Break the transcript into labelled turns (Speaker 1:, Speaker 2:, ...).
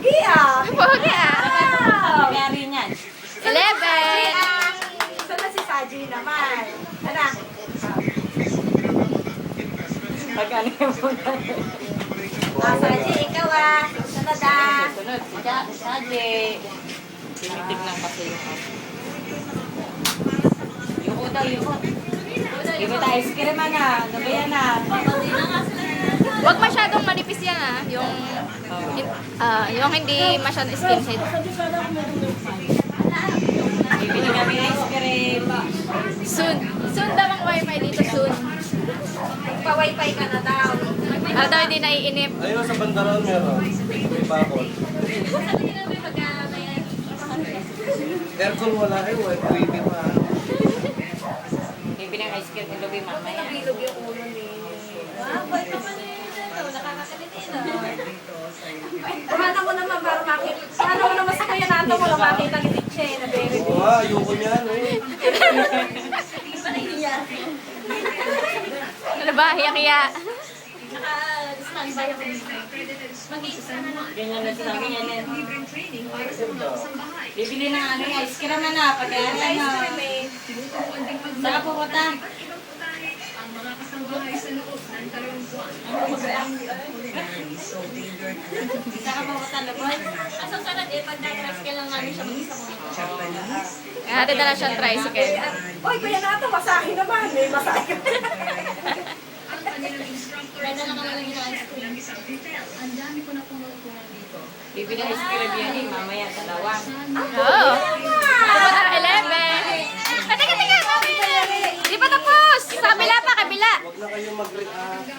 Speaker 1: Pogi ah.
Speaker 2: Pogi ah.
Speaker 3: Nangyari niyan.
Speaker 2: 11.
Speaker 1: Saan na si Saji naman? Ano?
Speaker 3: Pag-ano yung muna.
Speaker 1: Saji, ikaw ah. Sunod ah.
Speaker 3: Sunod, si Saji. Tinitignan kasi yung yuko daw, yuko. Iba tayo, ice cream na. Nabayan na.
Speaker 2: Huwag masyadong manipis yan ah. Yung hindi masyadong skinhead.
Speaker 3: Bibili kami ice cream.
Speaker 2: Soon. Soon daw ang wifi dito, soon.
Speaker 1: Pa-wifi ka na daw.
Speaker 2: Para daw hindi naiinip.
Speaker 4: Ayun, sa bandaran meron. May bakol. Aircon wala eh, wifi pa.
Speaker 3: Bibili ng ice cream ni Lubi mamaya.
Speaker 1: Bilog yung ulo ni... Bait naman eh. Nakakakalitin ah. Paano mo naman para makita? Paano mo naman sa kaya nato mo na makita ni Tiche na baby?
Speaker 4: Oo nga, ayoko niyan eh.
Speaker 2: Ano ba? Hiya-hiya.
Speaker 3: Ganyan na sinabi niya yan. Bibili ng ano yung ice cream na. Pag-ano na.
Speaker 1: Ice cream eh.
Speaker 3: Saan ka pupunta? Saan ka pupunta, Luboy?
Speaker 1: Asang sanad eh, pag-drive ka lang namin siya mag-isa mo.
Speaker 2: Hatid na lang siya tricycle.
Speaker 1: Uy, kaya nato, masahe naman. May masahe ka.
Speaker 3: Ganda na naman yung ice cream. Bibili ice cream yan eh. Mamaya, dalawa.
Speaker 2: Oo. Pupunta ng 11. Teka, teka. Di pa tapos. Sa kabila pa, kabila.
Speaker 4: Huwag na kayong mag-react.